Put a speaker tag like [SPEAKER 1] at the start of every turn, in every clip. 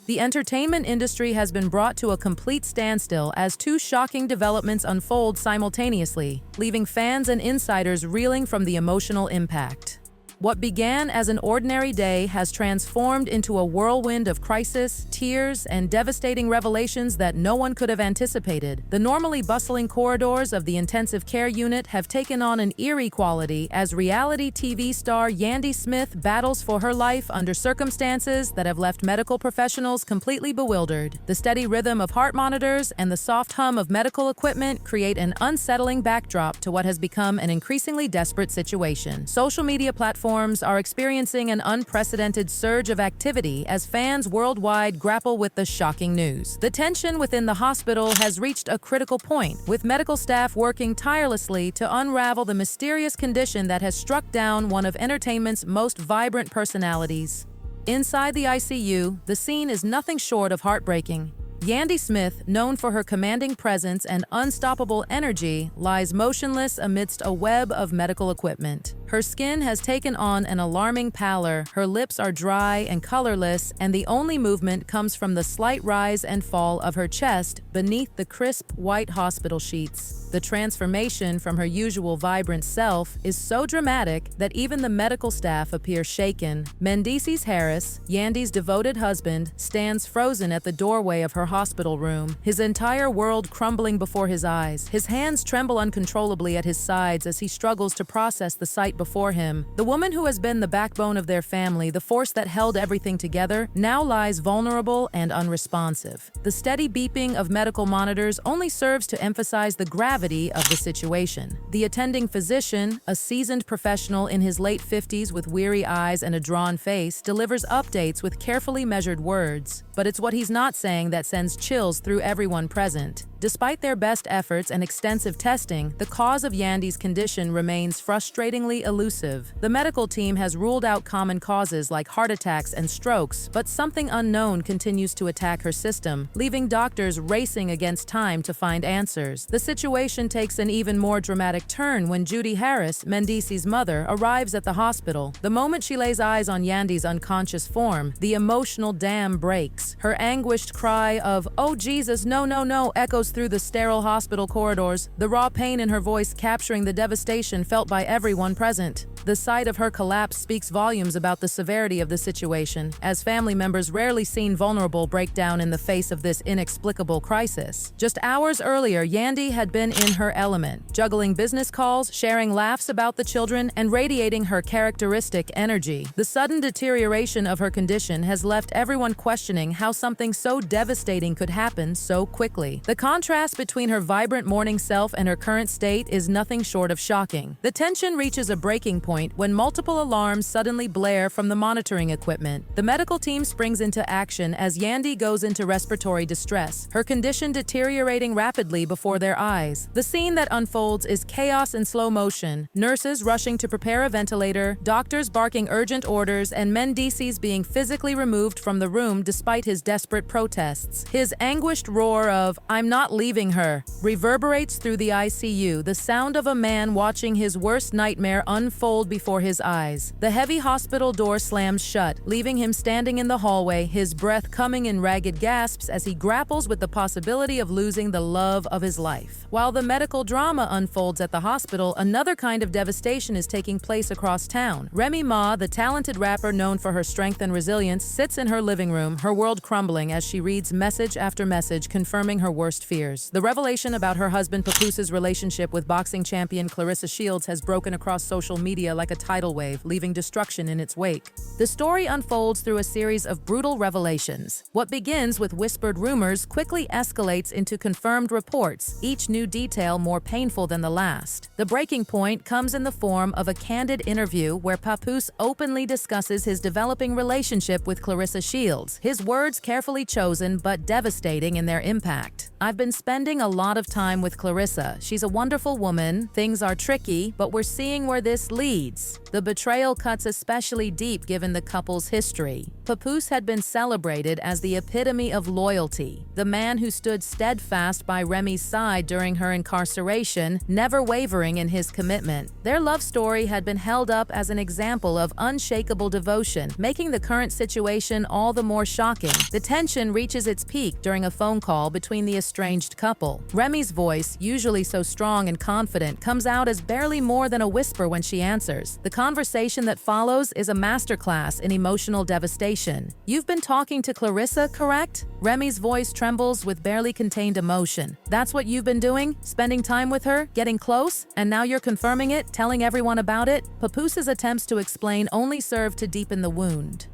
[SPEAKER 1] The entertainment industry has been brought to a complete standstill as two shocking developments unfold simultaneously, leaving fans and insiders reeling from the emotional impact. What began as an ordinary day has transformed into a whirlwind of crisis, tears, and devastating revelations that no one could have anticipated. The normally bustling corridors of the intensive care unit have taken on an eerie quality as reality TV star Yandy Smith battles for her life under circumstances that have left medical professionals completely bewildered. The steady rhythm of heart monitors and the soft hum of medical equipment create an unsettling backdrop to what has become an increasingly desperate situation. Social media platforms are experiencing an unprecedented surge of activity as fans worldwide grapple with the shocking news. The tension within the hospital has reached a critical point, with medical staff working tirelessly to unravel the mysterious condition that has struck down one of entertainment's most vibrant personalities. Inside the ICU, the scene is nothing short of heartbreaking. Yandy Smith, known for her commanding presence and unstoppable energy, lies motionless amidst a web of medical equipment. Her skin has taken on an alarming pallor, her lips are dry and colorless, and the only movement comes from the slight rise and fall of her chest beneath the crisp white hospital sheets. The transformation from her usual vibrant self is so dramatic that even the medical staff appear shaken. Mendeecees Harris, Yandy's devoted husband, stands frozen at the doorway of her hospital room, his entire world crumbling before his eyes. His hands tremble uncontrollably at his sides as he struggles to process the sight before him. The woman who has been the backbone of their family, the force that held everything together, now lies vulnerable and unresponsive. The steady beeping of medical monitors only serves to emphasize the gravity of the situation. The attending physician, a seasoned professional in his late 50s with weary eyes and a drawn face, delivers updates with carefully measured words. But it's what he's not saying that sends chills through everyone present. Despite their best efforts and extensive testing, the cause of Yandy's condition remains frustratingly elusive. The medical team has ruled out common causes like heart attacks and strokes, but something unknown continues to attack her system, leaving doctors racing against time to find answers. The situation takes an even more dramatic turn when Judy Harris, Mendeecees' mother, arrives at the hospital. The moment she lays eyes on Yandy's unconscious form, the emotional dam breaks. Her anguished cry of, "Oh Jesus, no, no, no," echoes through the sterile hospital corridors, the raw pain in her voice capturing the devastation felt by everyone present. The sight of her collapse speaks volumes about the severity of the situation, as family members rarely seen vulnerable break down in the face of this inexplicable crisis. Just hours earlier, Yandy had been in her element, juggling business calls, sharing laughs about the children, and radiating her characteristic energy. The sudden deterioration of her condition has left everyone questioning how something so devastating could happen so quickly. The contrast between her vibrant morning self and her current state is nothing short of shocking. The tension reaches a breaking point when multiple alarms suddenly blare from the monitoring equipment. The medical team springs into action as Yandy goes into respiratory distress, her condition deteriorating rapidly before their eyes. The scene that unfolds is chaos in slow motion, nurses rushing to prepare a ventilator, doctors barking urgent orders, and Mendeecees being physically removed from the room despite his desperate protests. His anguished roar of, "I'm not leaving her," reverberates through the ICU, the sound of a man watching his worst nightmare unfold before his eyes. The heavy hospital door slams shut, leaving him standing in the hallway, his breath coming in ragged gasps as he grapples with the possibility of losing the love of his life. While the medical drama unfolds at the hospital, another kind of devastation is taking place across town. Remy Ma, the talented rapper known for her strength and resilience, sits in her living room, her world crumbling as she reads message after message confirming her worst fears. The revelation about her husband Papooses' relationship with boxing champion Claressa Shields has broken across social media like a tidal wave, leaving destruction in its wake. The story unfolds through a series of brutal revelations. What begins with whispered rumors quickly escalates into confirmed reports, each new detail more painful than the last. The breaking point comes in the form of a candid interview where Papoose openly discusses his developing relationship with Claressa Shields, his words carefully chosen but devastating in their impact. "I've been spending a lot of time with Claressa. She's a wonderful woman. Things are tricky, but we're seeing where this leads. bleeds. The betrayal cuts especially deep given the couple's history. Papoose had been celebrated as the epitome of loyalty, the man who stood steadfast by Remy's side during her incarceration, never wavering in his commitment. Their love story had been held up as an example of unshakable devotion, making the current situation all the more shocking. The tension reaches its peak during a phone call between the estranged couple. Remy's voice, usually so strong and confident, comes out as barely more than a whisper when she answers. The conversation that follows is a masterclass in emotional devastation. "You've been talking to Clarissa, correct?" Remy's voice trembles with barely contained emotion. "That's what you've been doing? Spending time with her? Getting close? And now you're confirming it? Telling everyone about it?" Papoose's attempts to explain only serve to deepen the wound.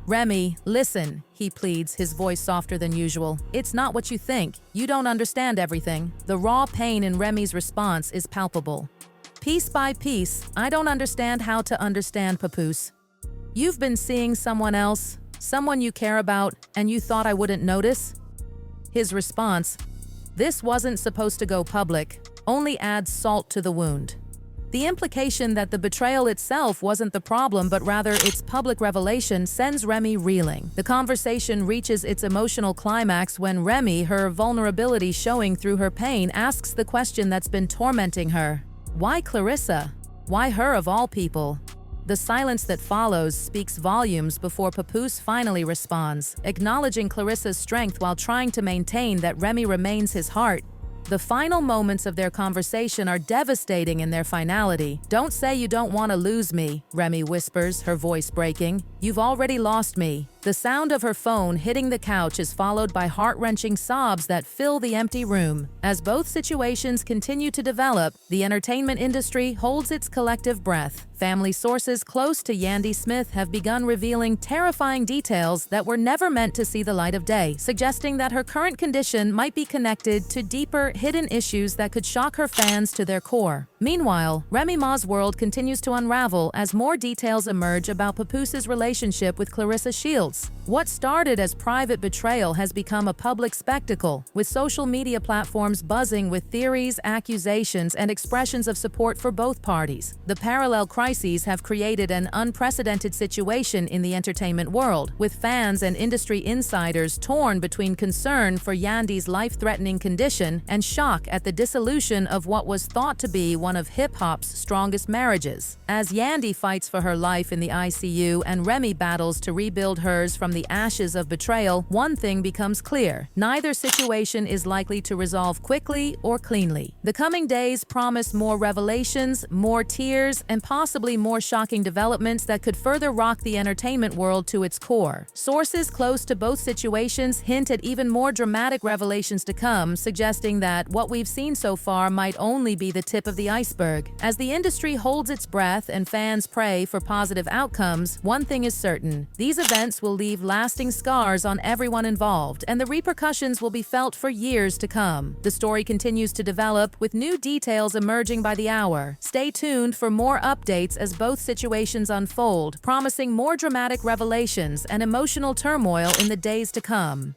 [SPEAKER 1] "Remy, listen," he pleads, his voice softer than usual. "It's not what you think. You don't understand everything." The raw pain in Remy's response is palpable. "Piece by piece, I don't understand how to understand, Papoose. You've been seeing someone else, someone you care about, and you thought I wouldn't notice?" His response, "This wasn't supposed to go public," only adds salt to the wound. The implication that the betrayal itself wasn't the problem but rather its public revelation sends Remy reeling. The conversation reaches its emotional climax when Remy, her vulnerability showing through her pain, asks the question that's been tormenting her. Why Clarissa? Why her of all people? The silence that follows speaks volumes before Papoose finally responds, acknowledging Clarissa's strength while trying to maintain that Remy remains his heart. The final moments of their conversation are devastating in their finality. "Don't say you don't want to lose me," Remy whispers, her voice breaking. "You've already lost me." The sound of her phone hitting the couch is followed by heart-wrenching sobs that fill the empty room. As both situations continue to develop, the entertainment industry holds its collective breath. Family sources close to Yandy Smith have begun revealing terrifying details that were never meant to see the light of day, suggesting that her current condition might be connected to deeper, hidden issues that could shock her fans to their core. Meanwhile, Remy Ma's world continues to unravel as more details emerge about Papoose's relationship with Clarissa Shields. What started as private betrayal has become a public spectacle, with social media platforms buzzing with theories, accusations, and expressions of support for both parties. The parallel crises have created an unprecedented situation in the entertainment world, with fans and industry insiders torn between concern for Yandy's life-threatening condition and shock at the dissolution of what was thought to be one of hip-hop's strongest marriages. As Yandy fights for her life in the ICU and Remy battles to rebuild hers from the ashes of betrayal, one thing becomes clear: neither situation is likely to resolve quickly or cleanly. The coming days promise more revelations, more tears, and possibly more shocking developments that could further rock the entertainment world to its core. Sources close to both situations hint at even more dramatic revelations to come, suggesting that what we've seen so far might only be the tip of the iceberg. As the industry holds its breath and fans pray for positive outcomes, one thing is certain: these events will leave lasting scars on everyone involved, and the repercussions will be felt for years to come. The story continues to develop, with new details emerging by the hour. Stay tuned for more updates as both situations unfold, promising more dramatic revelations and emotional turmoil in the days to come.